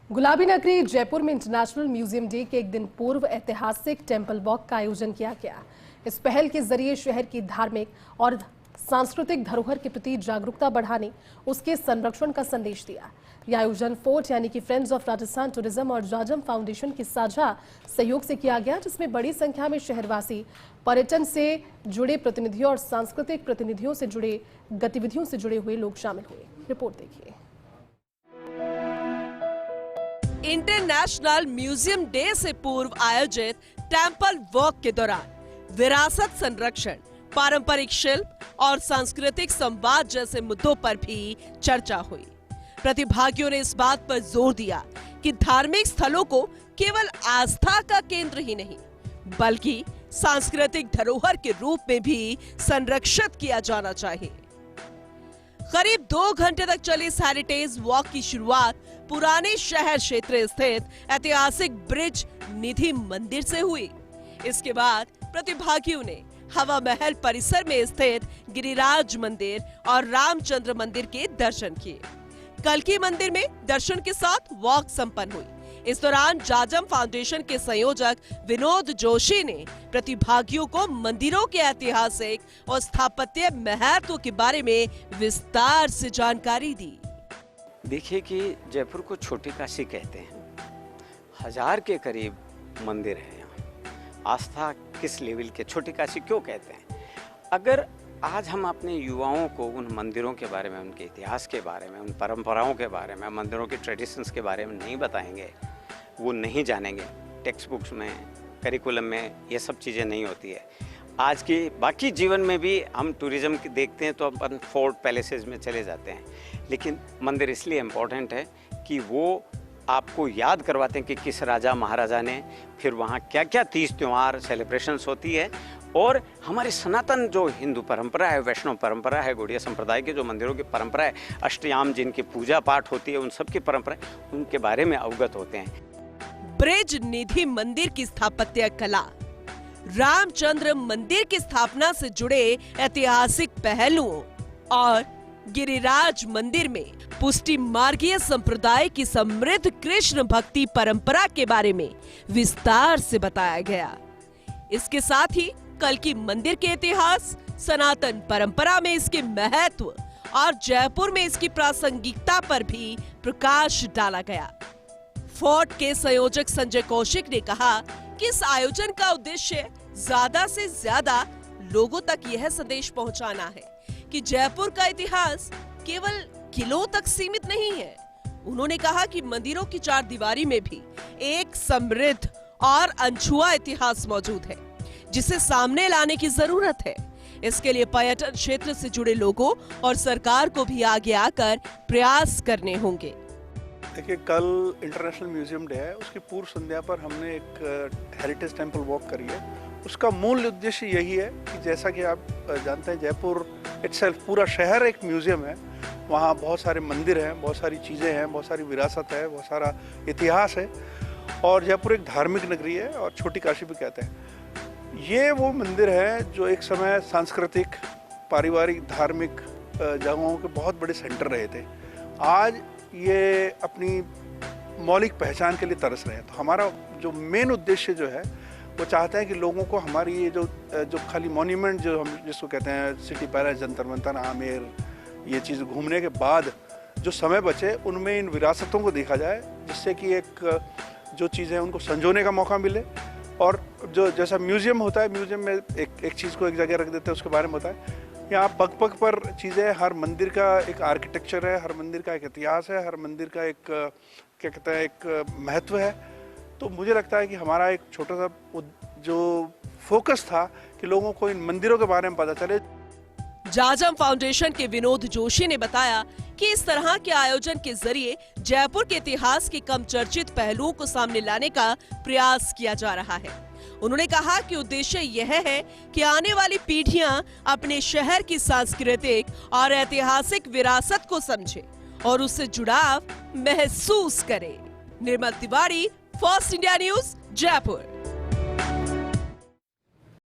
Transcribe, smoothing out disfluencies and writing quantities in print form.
गुलाबी नगरी जयपुर में इंटरनेशनल म्यूजियम डे के एक दिन पूर्व ऐतिहासिक टेंपल वॉक का आयोजन किया गया। इस पहल के जरिए शहर की धार्मिक और सांस्कृतिक धरोहर के प्रति जागरूकता बढ़ाने, उसके संरक्षण का संदेश दिया। यह आयोजन फोर्ट यानी कि फ्रेंड्स ऑफ राजस्थान टूरिज्म और जाजम फाउंडेशन के साझा सहयोग से किया गया, जिसमें बड़ी संख्या में शहरवासी, पर्यटन से जुड़े प्रतिनिधियों और सांस्कृतिक प्रतिनिधियों से जुड़े गतिविधियों से जुड़े हुए लोग शामिल हुए। रिपोर्ट देखिए। इंटरनेशनल म्यूजियम डे से पूर्व आयोजित टेंपल वॉक के दौरान विरासत संरक्षण, पारंपरिक शिल्प और सांस्कृतिक संवाद जैसे मुद्दों पर भी चर्चा हुई। प्रतिभागियों ने इस बात पर जोर दिया कि धार्मिक स्थलों को केवल आस्था का केंद्र ही नहीं, बल्कि सांस्कृतिक धरोहर के रूप में भी संरक्षित किया जाना चाहिए। करीब 2 घंटे तक चली इस हेरिटेज वॉक की शुरुआत पुराने शहर क्षेत्र स्थित ऐतिहासिक ब्रिज निधि मंदिर से हुई। इसके बाद प्रतिभागियों ने हवा महल परिसर में स्थित गिरिराज मंदिर और रामचंद्र मंदिर के दर्शन किए। कल्की मंदिर में दर्शन के साथ वॉक संपन्न हुई। इस दौरान जाजम फाउंडेशन के संयोजक विनोद जोशी ने प्रतिभागियों को मंदिरों के ऐतिहासिक और स्थापत्य महत्व के बारे में विस्तार से जानकारी दी। देखिए कि जयपुर को छोटी काशी कहते हैं। 1000 के करीब मंदिर है यहाँ। आस्था किस लेवल के, छोटी काशी क्यों कहते हैं? अगर आज हम अपने युवाओं को उन मंदिरों के बारे में, उनके इतिहास के बारे में, उन परंपराओं के बारे में, मंदिरों के ट्रेडिशंस के बारे में नहीं बताएंगे, वो नहीं जानेंगे, टेक्स्ट बुक्स में, करिकुलम में ये सब चीज़ें नहीं होती है। आज के बाकी जीवन में भी हम टूरिज्म देखते हैं तो अपन फोर्ट पैलेसेस में चले जाते हैं, लेकिन मंदिर इसलिए इम्पोर्टेंट है कि वो आपको याद करवाते हैं कि किस राजा महाराजा ने, फिर वहाँ क्या क्या तीज त्योहार सेलिब्रेशंस होती है। और हमारी सनातन जो हिंदू परंपरा है, वैष्णव परंपरा है, गौड़िया संप्रदाय के जो मंदिरों की परंपरा है, अष्टयाम जिनकी पूजा पाठ होती है, उन सब की परंपरा, उनके बारे में अवगत होते हैं। ब्रिज निधि मंदिर की स्थापत्य कला, रामचंद्र मंदिर की स्थापना से जुड़े ऐतिहासिक पहलुओं और गिरिराज मंदिर में पुष्टि मार्गीय संप्रदाय की समृद्ध कृष्ण भक्ति परंपरा के बारे में विस्तार से बताया गया। इसके साथ ही कल्की मंदिर के इतिहास, सनातन परंपरा में इसके महत्व और जयपुर में इसकी प्रासंगिकता पर भी प्रकाश डाला गया। फोर्ट के संयोजक संजय कौशिक ने कहा कि इस आयोजन का उद्देश्य ज्यादा से ज्यादा लोगों तक यह संदेश पहुंचाना है कि जयपुर का इतिहास केवल किलों तक सीमित नहीं है। उन्होंने कहा कि मंदिरों की 4 दीवारी में भी एक समृद्ध और अनछुआ इतिहास मौजूद है, जिसे सामने लाने की जरूरत है। इसके लिए पर्यटन क्षेत्र से जुड़े लोगों और सरकार को भी आगे आकर प्रयास करने होंगे। देखिए, कल इंटरनेशनल म्यूजियम डे है, उसकी पूर्व संध्या पर हमने एक हेरिटेज टेंपल वॉक करी है। उसका मूल उद्देश्य यही है कि जैसा कि आप जानते हैं, जयपुर इटसेल्फ पूरा शहर एक म्यूजियम है। वहाँ बहुत सारे मंदिर हैं, बहुत सारी चीज़ें हैं, बहुत सारी विरासत है, बहुत सारा इतिहास है। और जयपुर एक धार्मिक नगरी है और छोटी काशी भी कहते हैं। ये वो मंदिर है जो एक समय सांस्कृतिक, पारिवारिक, धार्मिक जगहों के बहुत बड़े सेंटर रहे थे। आज ये अपनी मौलिक पहचान के लिए तरस रहे हैं। तो हमारा जो मेन उद्देश्य जो है, वो चाहते हैं कि लोगों को हमारी ये जो खाली मॉन्यूमेंट जो हम जिसको कहते हैं सिटी पैलेस, जंतर मंतर, आमेर, ये चीज़ घूमने के बाद जो समय बचे उनमें इन विरासतों को देखा जाए, जिससे कि एक जो चीज़ें उनको संजोने का मौका मिले। और जो जैसा म्यूजियम होता है, म्यूजियम में एक चीज़ को एक जगह रख देते हैं, उसके बारे में होता है। यहाँ पग पग पर चीज़ें, हर मंदिर का एक आर्किटेक्चर है, हर मंदिर का एक इतिहास है, हर मंदिर का एक क्या कहते हैं, एक महत्व है। तो मुझे लगता है कि हमारा एक छोटा सा जो फोकस था कि लोगों को इन मंदिरों के बारे में पता चले। जाजम फाउंडेशन के विनोद जोशी ने बताया कि इस तरह के आयोजन के जरिए जयपुर के इतिहास के कम चर्चित पहलुओं को सामने लाने का प्रयास किया जा रहा है। उन्होंने कहा कि उद्देश्य यह है कि आने वाली पीढ़ियां अपने शहर की सांस्कृतिक और ऐतिहासिक विरासत को समझे और उससे जुड़ाव महसूस करें। Nirmal Tiwari, first India news, Jaipur.